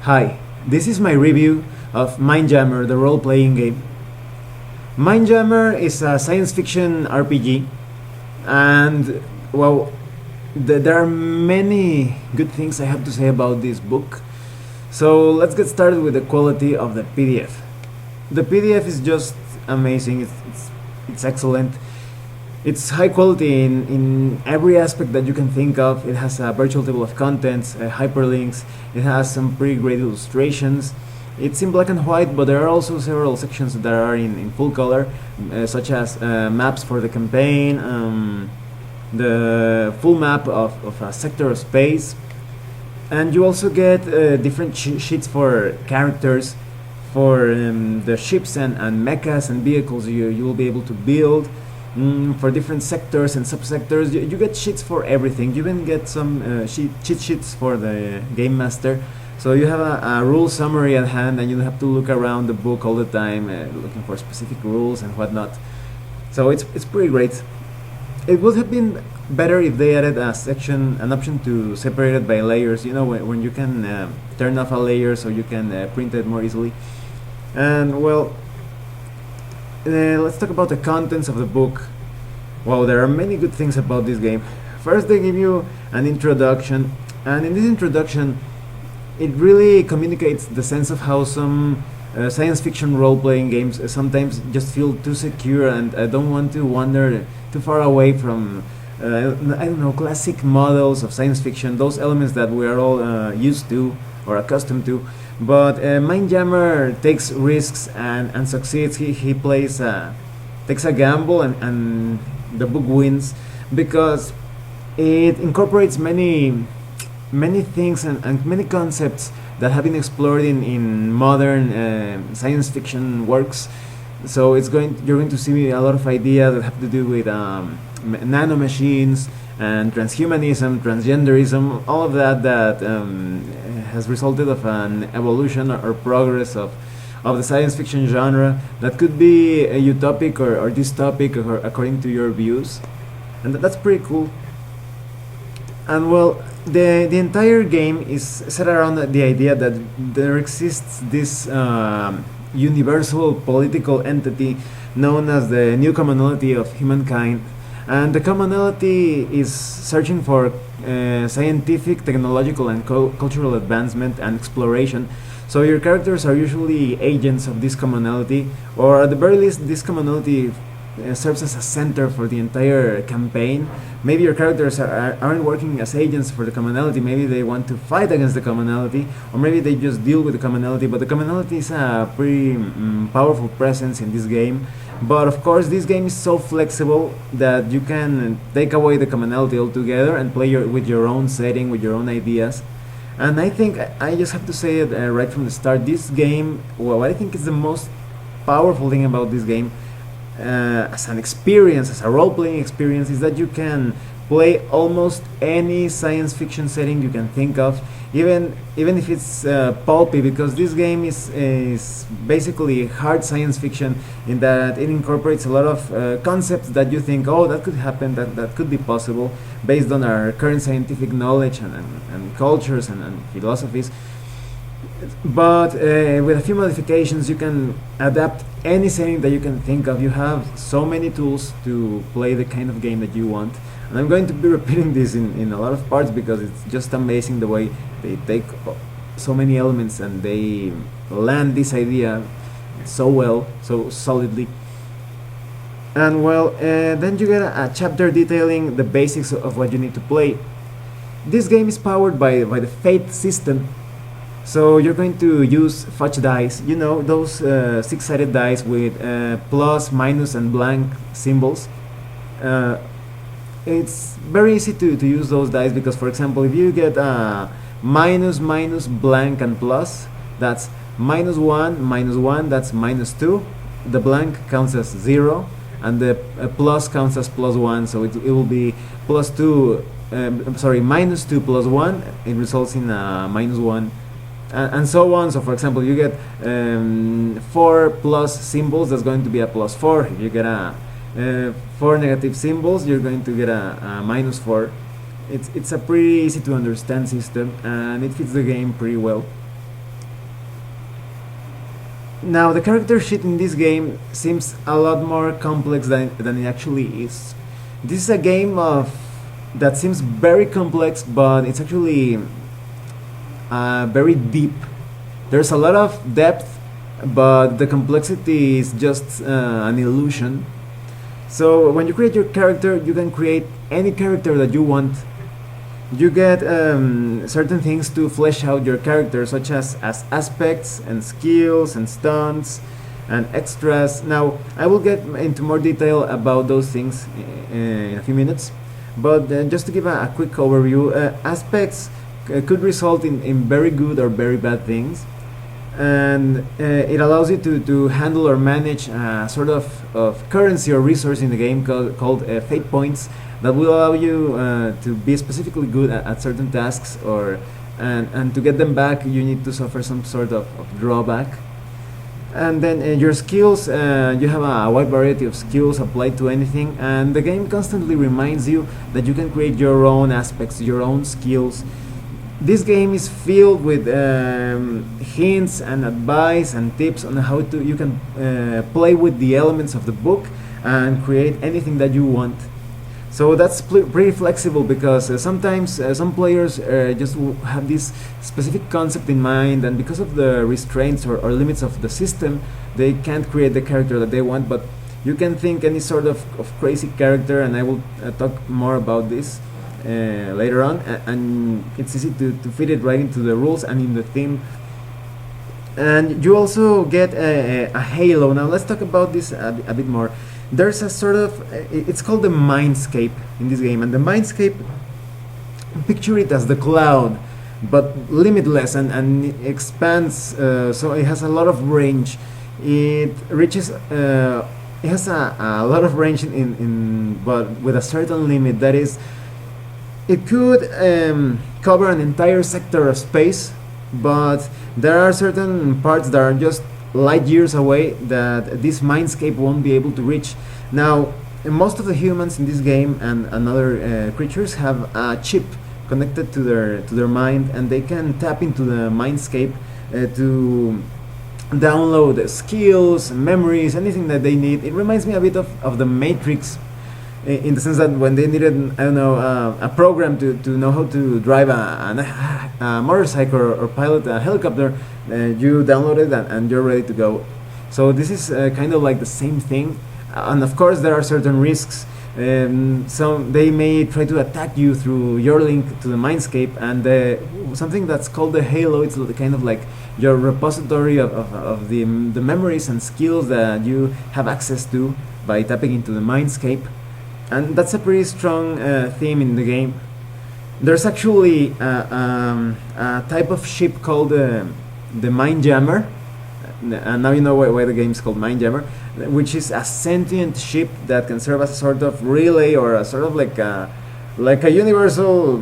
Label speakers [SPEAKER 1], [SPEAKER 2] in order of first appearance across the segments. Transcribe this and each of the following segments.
[SPEAKER 1] Hi, this is my review of Mindjammer The Roleplaying Game. Mindjammer is a science fiction RPG, and well, there are many good things I have to say about this book. So let's get started with the quality of the PDF. The PDF is just amazing, it's excellent. It's high quality in every aspect that you can think of. It has a virtual table of contents, hyperlinks, it has some pretty great illustrations. It's in black and white, but there are also several sections that are in full color, such as maps for the campaign, the full map of a sector of space, and you also get different sheets for characters, for the ships and mechas and vehicles you will be able to build. For different sectors and subsectors, you get sheets for everything. You even get some cheat sheets for the game master, so you have a rule summary at hand, and you don't have to look around the book all the time looking for specific rules and whatnot. So it's pretty great. It would have been better if they added an option to separate it by layers. You know, when you can turn off a layer so you can print it more easily. And well, let's talk about the contents of the book. Well, there are many good things about this game. First, they give you an introduction, and in this introduction, it really communicates the sense of how some science fiction role-playing games sometimes just feel too secure and don't want to wander too far away from I don't know, classic models of science fiction, those elements that we are all used to or accustomed to. But Mindjammer takes risks and succeeds. He plays takes a gamble, and the book wins because it incorporates many things and many concepts that have been explored in modern science fiction works. So you're going to see a lot of ideas that have to do with nanomachines and transhumanism, transgenderism, all of that has resulted of an evolution or progress of the science fiction genre that could be utopic or dystopic according to your views, and that's pretty cool. And well, the entire game is set around the idea that there exists this universal political entity known as the new commonality of humankind, and the commonality is searching for scientific, technological, and cultural advancement and exploration. So your characters are usually agents of this commonality, or at the very least, this commonality serves as a center for the entire campaign. Maybe your characters aren't working as agents for the commonality. Maybe they want to fight against the commonality, or maybe they just deal with the commonality. But the commonality is a pretty powerful presence in this game. But of course, this game is so flexible that you can take away the commonality altogether and play with your own setting, with your own ideas. And I think I just have to say it right from the start. This game, well, what I think is the most powerful thing about this game, as an experience, as a role-playing experience, is that you can play almost any science fiction setting you can think of, even if it's pulpy, because this game is basically hard science fiction in that it incorporates a lot of concepts that you think, oh, that could happen, that could be possible based on our current scientific knowledge and cultures and philosophies. But with a few modifications, you can adapt any setting that you can think of. You have so many tools to play the kind of game that you want. And I'm going to be repeating this in a lot of parts because it's just amazing the way they take so many elements and they land this idea so well, so solidly. And well, then you get a chapter detailing the basics of what you need to play. This game is powered by the Fate system. So you're going to use fudge dice, you know, those six-sided dice with plus, minus, and blank symbols. It's very easy to use those dice because, for example, if you get minus, minus, blank, and plus, that's -1, that's -2. The blank counts as 0, and the plus counts as +1, so it will be +2, -2 plus 1, it results in -1. And so on. So for example, you get 4 plus symbols, that's going to be a +4. If you get a 4 negative symbols, you're going to get a -4. It's a pretty easy to understand system, and it fits the game pretty well. Now, the character sheet in this game seems a lot more complex than it actually is. This is a game that seems very complex, but it's actually very deep. There's a lot of depth, but the complexity is just an illusion. So when you create your character, you can create any character that you want. You get certain things to flesh out your character, such as aspects and skills and stunts and extras. Now, I will get into more detail about those things in a few minutes, but just to give a quick overview, aspects could result in very good or very bad things, and it allows you to handle or manage a sort of currency or resource in the game called fate points that will allow you to be specifically good at certain tasks, and to get them back you need to suffer some sort of drawback. And then your skills, you have a wide variety of skills applied to anything, and the game constantly reminds you that you can create your own aspects, your own skills. This game is filled with hints and advice and tips on how you can play with the elements of the book and create anything that you want. So that's pretty flexible, because sometimes some players just have this specific concept in mind, and because of the restraints or limits of the system, they can't create the character that they want. But you can think any sort of crazy character, and I will talk more about this later on, and it's easy to fit it right into the rules and in the theme. And you also get a halo. Now let's talk about this a bit more. There's a sort of, it's called the Mindscape in this game, and the Mindscape, picture it as the cloud, but limitless, and it expands, so it has a lot of range. It reaches, it has a lot of range but with a certain limit. That is, it could cover an entire sector of space, but there are certain parts that are just light years away that this Mindscape won't be able to reach. Now, most of the humans in this game and other creatures have a chip connected to their mind, and they can tap into the Mindscape to download skills, memories, anything that they need. It reminds me a bit of the Matrix, in the sense that when they needed, I don't know, a program to know how to drive a motorcycle or pilot a helicopter, you download it and you're ready to go. So this is kind of like the same thing, and of course there are certain risks. Some they may try to attack you through your link to the Mindscape, and something that's called the Halo. It's kind of like your repository of the memories and skills that you have access to by tapping into the Mindscape. And that's a pretty strong theme in the game. There's actually a type of ship called the Mindjammer, and now you know why the game is called Mindjammer, which is a sentient ship that can serve as a sort of relay, or a sort of like a universal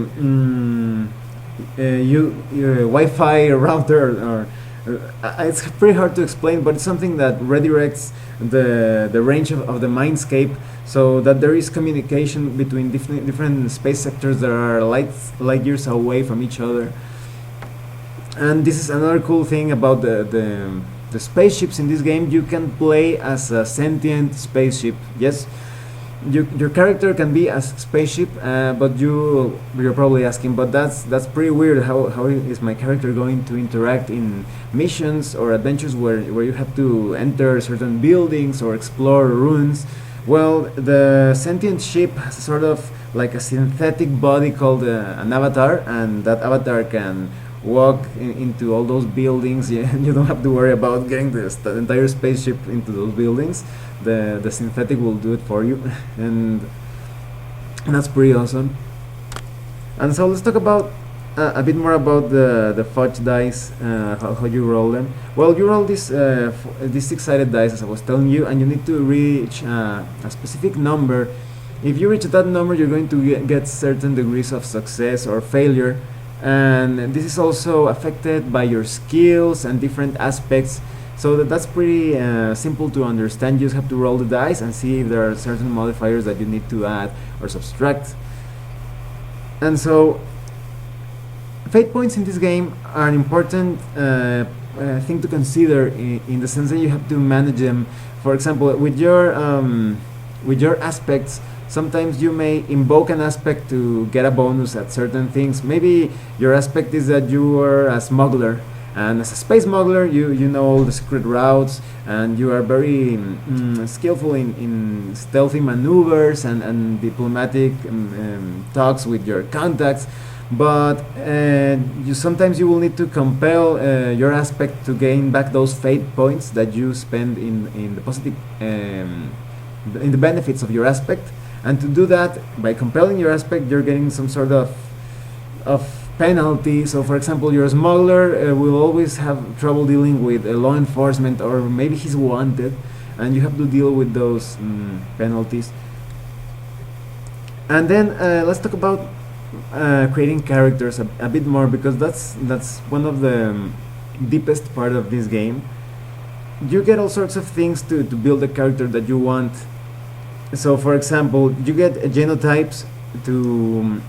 [SPEAKER 1] Wi-Fi router, or it's pretty hard to explain, but it's something that redirects the range of the Mindscape, so that there is communication between different space sectors that are light years away from each other. And this is another cool thing about the spaceships in this game. You can play as a sentient spaceship. Yes, your character can be a spaceship, but you're probably asking, but that's pretty weird. How is my character going to interact in missions or adventures where you have to enter certain buildings or explore ruins? Well, the sentient ship has sort of like a synthetic body called an avatar, and that avatar can walk into all those buildings. You don't have to worry about getting the entire spaceship into those buildings. The synthetic will do it for you, and that's pretty awesome. And so let's talk about a bit more about the fudge dice, how you roll them. Well, you roll these 6-sided dice, as I was telling you, and you need to reach a specific number. If you reach that number, you're going to get certain degrees of success or failure, and this is also affected by your skills and different aspects. So that's pretty simple to understand. You just have to roll the dice and see if there are certain modifiers that you need to add or subtract. And so Fate points in this game are an important thing to consider in the sense that you have to manage them. For example, with your aspects, sometimes you may invoke an aspect to get a bonus at certain things. Maybe your aspect is that you are a smuggler, and as a space smuggler, you know all the secret routes, and you are very skillful in stealthy maneuvers and diplomatic talks with your contacts. But sometimes you will need to compel your aspect to gain back those fate points that you spend in the positive in the benefits of your aspect. And to do that, by compelling your aspect, you're getting some sort of penalty. So for example, your smuggler will always have trouble dealing with law enforcement, or maybe he's wanted, and you have to deal with those penalties. And then let's talk about creating characters a bit more, because that's one of the deepest part of this game. You get all sorts of things to build a character that you want. So for example, you get genotypes to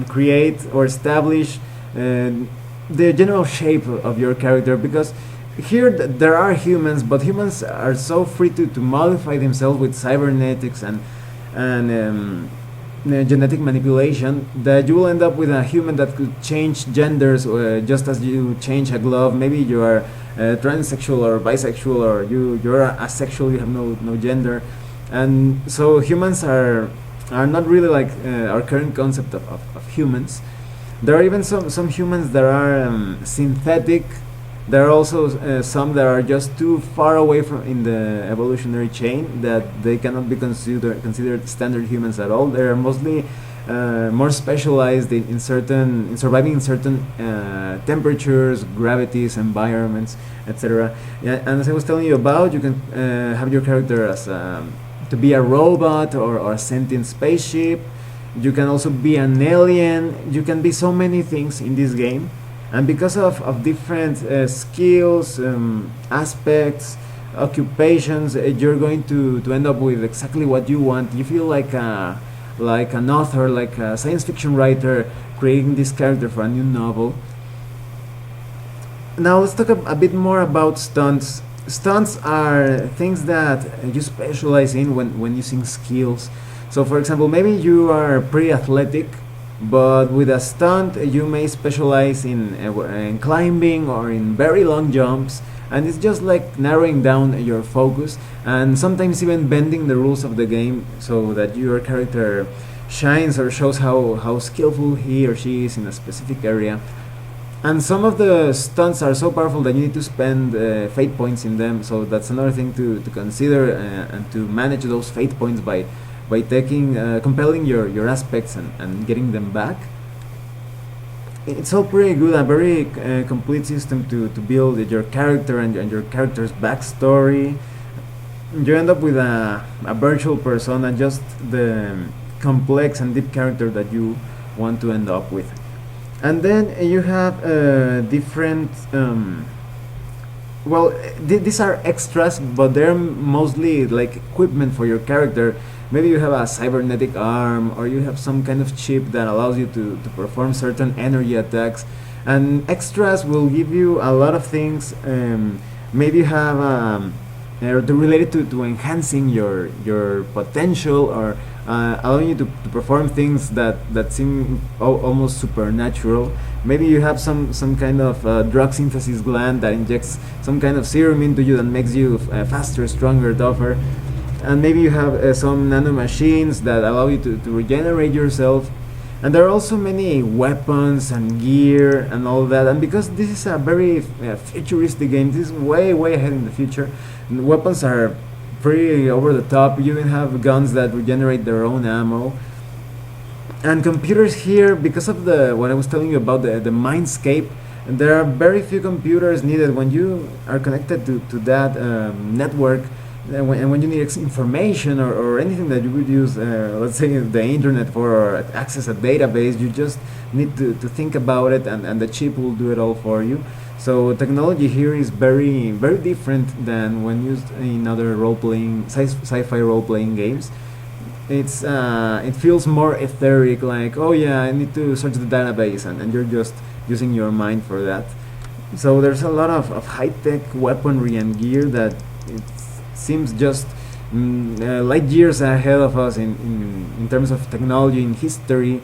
[SPEAKER 1] create or establish the general shape of your character, because here there are humans, but humans are so free to modify themselves with cybernetics and genetic manipulation, that you will end up with a human that could change genders just as you change a glove. Maybe you are transsexual or bisexual, or you're asexual, you have no gender. And so humans are not really like our current concept of humans. There are even some humans that are synthetic. There are also some that are just too far away from in the evolutionary chain that they cannot be considered standard humans at all. They are mostly more specialized in surviving in certain temperatures, gravities, environments, etc. Yeah, and as I was telling you about, you can have your character as to be a robot or a sentient spaceship. You can also be an alien. You can be so many things in this game. And because of different skills, aspects, occupations, you're going to end up with exactly what you want. You feel like an author, like a science fiction writer creating this character for a new novel. Now let's talk a bit more about stunts. Stunts are things that you specialize in when using skills. So for example, maybe you are pretty athletic, but with a stunt you may specialize in climbing or in very long jumps, and it's just like narrowing down your focus and sometimes even bending the rules of the game so that your character shines or shows how skillful he or she is in a specific area. And some of the stunts are so powerful that you need to spend fate points in them, so that's another thing to consider and to manage those fate points by taking compelling your aspects and getting them back. It's all pretty good, a very complete system to build your character and your character's backstory. You end up with a virtual persona, just the complex and deep character that you want to end up with. And then you have different these are extras, but they're mostly like equipment for your character. Maybe you have a cybernetic arm, or you have some kind of chip that allows you to perform certain energy attacks. And extras will give you a lot of things. Maybe you have they're related to enhancing your potential, or allowing you to perform things that seem almost supernatural. Maybe you have some kind of drug synthesis gland that injects some kind of serum into you that makes you faster, stronger, tougher. And maybe you have some nanomachines that allow you to regenerate yourself. And there are also many weapons and gear and all that. And because this is a very futuristic game, this is way ahead in the future. And weapons are pretty over the top. You even have guns that regenerate their own ammo. And computers here, because of what I was telling you about the Mindscape, there are very few computers needed. When you are connected to that network, and when you need information or anything that you would use, let's say the internet for, or access a database, you just need to think about it, and the chip will do it all for you. So technology here is very different than when used in other sci-fi role-playing games. It feels more etheric, like, oh yeah, I need to search the database, and you're just using your mind for that. So there's a lot of high-tech weaponry and gear that it seems just light years ahead of us in terms of technology, in history.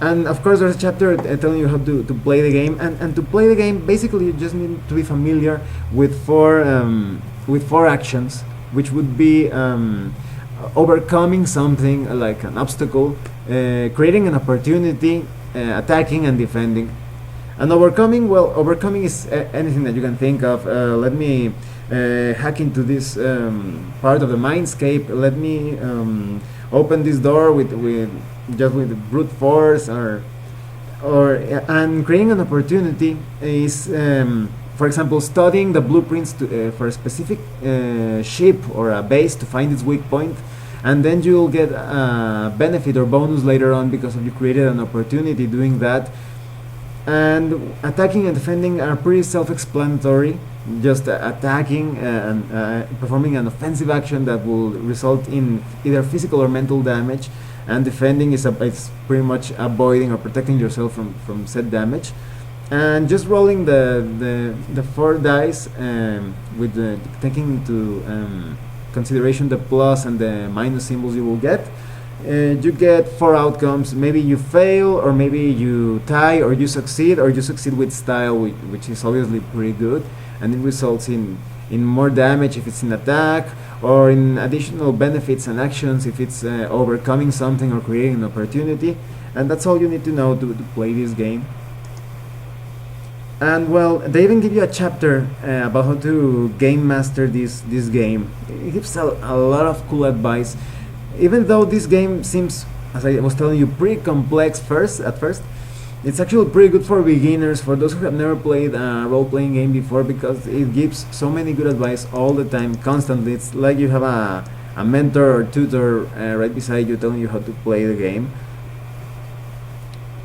[SPEAKER 1] And of course there's a chapter telling you how to play the game, and to play the game basically you just need to be familiar with four actions, which would be overcoming something like an obstacle, creating an opportunity, attacking and defending. And overcoming, well, overcoming is anything that you can think of. Let me hack into this part of the Mindscape. Let me open this door with brute force, or and creating an opportunity is, for example, studying the blueprints for a specific ship or a base to find its weak point, and then you'll get a benefit or bonus later on because you created an opportunity doing that. And attacking and defending are pretty self-explanatory. Just attacking and performing an offensive action that will result in either physical or mental damage, and defending is it's pretty much avoiding or protecting yourself from said damage. And just rolling the four dice with taking into consideration the plus and the minus symbols you will get. You get four outcomes. Maybe you fail, or maybe you tie, or you succeed with style, which is obviously pretty good, and it results in more damage if it's an attack, or in additional benefits and actions if it's overcoming something or creating an opportunity. And that's all you need to know to play this game. And well, they even give you a chapter about how to game master this game. It gives a lot of cool advice. Even though this game seems, as I was telling you, pretty complex at first, it's actually pretty good for beginners, for those who have never played a role-playing game before, because it gives so many good advice all the time, constantly. It's like you have a mentor or tutor right beside you telling you how to play the game.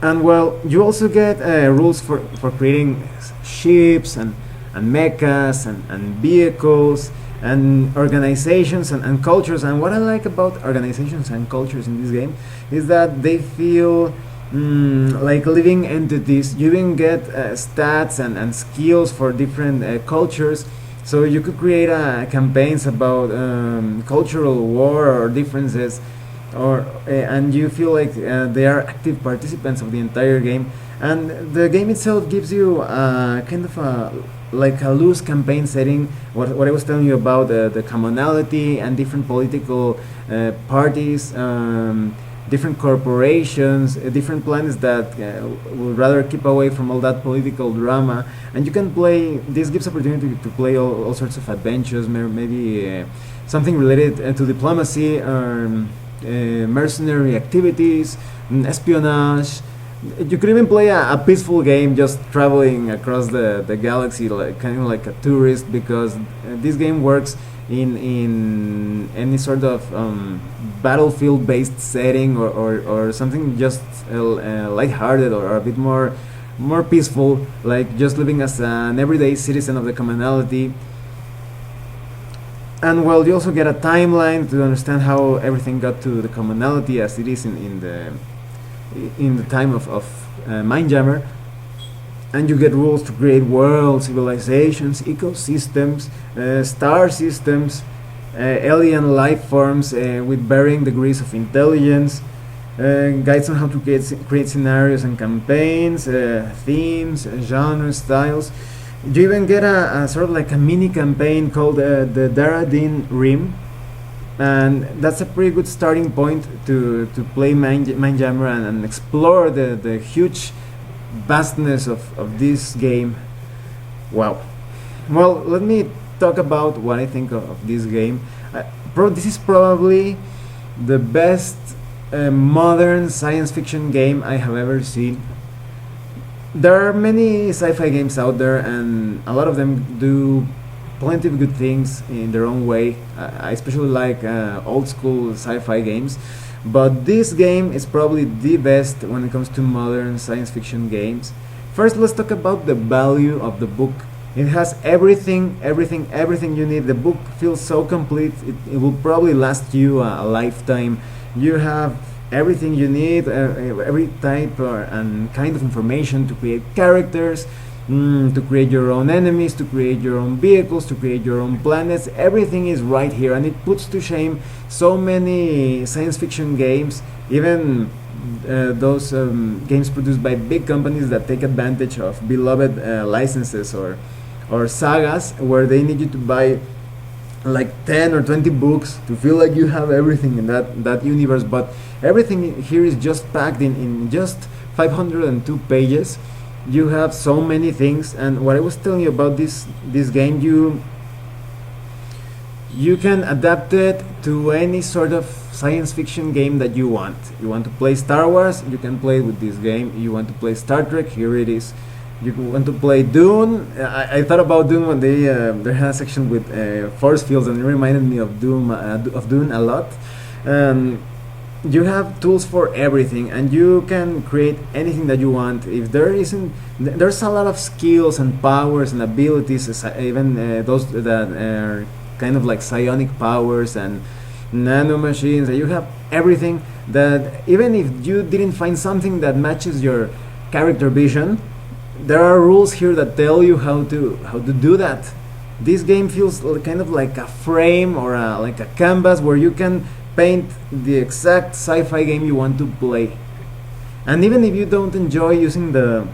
[SPEAKER 1] And well, you also get rules for creating ships and mechas and vehicles and organizations and cultures. And what I like about organizations and cultures in this game is that they feel like living entities. You even get stats and skills for different cultures, so you could create campaigns about cultural war or differences, or and you feel like they are active participants of the entire game. And the game itself gives you kind of like a loose campaign setting, what I was telling you about the commonality and different political parties, different corporations, different planets that would rather keep away from all that political drama. And you can play, this gives opportunity to play all sorts of adventures, maybe something related to diplomacy, or mercenary activities, espionage. You could even play a peaceful game, just traveling across the galaxy, like kind of like a tourist, because this game works in any sort of battlefield-based setting, or something just lighthearted, or a bit more peaceful, like just living as an everyday citizen of the commonality. And well, you also get a timeline to understand how everything got to the commonality as it is in the time of Mindjammer. And you get rules to create worlds, civilizations, ecosystems, star systems, alien life forms with varying degrees of intelligence, guides on how to create scenarios and campaigns, themes, genres, styles. You even get a sort of like a mini campaign called the Daradin Rim, and that's a pretty good starting point to play Mindjammer and explore the huge vastness of this game. Wow. Well, let me talk about what I think of this game. This is probably the best modern science fiction game I have ever seen. There are many sci-fi games out there, and a lot of them do plenty of good things in their own way. I especially like old school sci-fi games, but this game is probably the best when it comes to modern science fiction games. First, let's talk about the value of the book. It has everything you need. The book feels so complete, it will probably last you a lifetime. You have everything you need, every type and kind of information to create characters, to create your own enemies, to create your own vehicles, to create your own planets. Everything is right here, and it puts to shame so many science fiction games, even those games produced by big companies that take advantage of beloved licenses or sagas, where they need you to buy like 10 or 20 books to feel like you have everything in that universe. But everything here is just packed in just 502 pages. You have so many things, and what I was telling you about this game, you can adapt it to any sort of science fiction game that you want. You want to play Star Wars, you can play with this game. You want to play Star Trek, here it is. You want to play Dune. I thought about Dune when they had a section with force fields, and it reminded me of Dune a lot. You have tools for everything, and you can create anything that you want. If there's a lot of skills and powers and abilities, even those that are kind of like psionic powers and nano machines. You have everything that, even if you didn't find something that matches your character vision, there are rules here that tell you how to do that. This game feels kind of like a frame or like a canvas where you can paint the exact sci-fi game you want to play. And even if you don't enjoy using the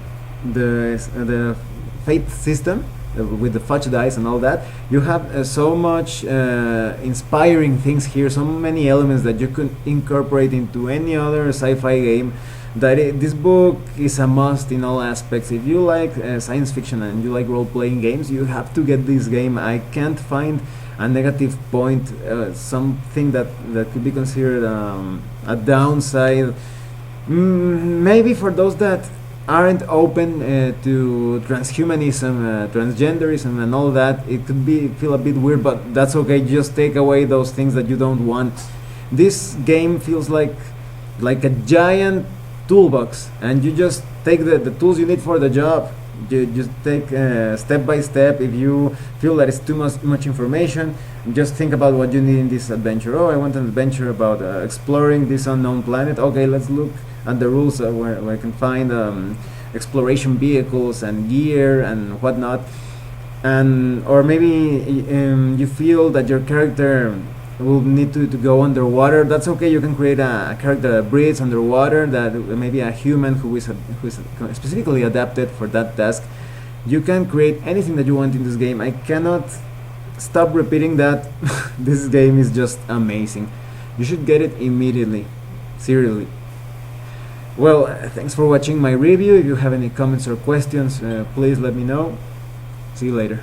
[SPEAKER 1] fate system with the fudge dice and all that, you have so much inspiring things here, so many elements that you could incorporate into any other sci-fi game, that this book is a must in all aspects. If you like science fiction and you like role-playing games, you have to get this game. I can't find a negative point, something that could be considered a downside. Maybe for those that aren't open to transhumanism, transgenderism and all that, it could feel a bit weird, but that's okay. Just take away those things that you don't want. This game feels like a giant toolbox, and you just take the tools you need for the job. You just take step by step. If you feel that it's too much information, just think about what you need in this adventure. Oh, I want an adventure about exploring this unknown planet. Okay, let's look at the rules where I can find exploration vehicles and gear and whatnot. And or maybe you feel that your character will need to go underwater. That's okay. You can create a character that breathes underwater, that maybe a human who is specifically adapted for that task. You can create anything that you want in this game. I cannot stop repeating that. This game is just amazing. You should get it immediately. Seriously. Well, thanks for watching my review. If you have any comments or questions, please let me know. See you later.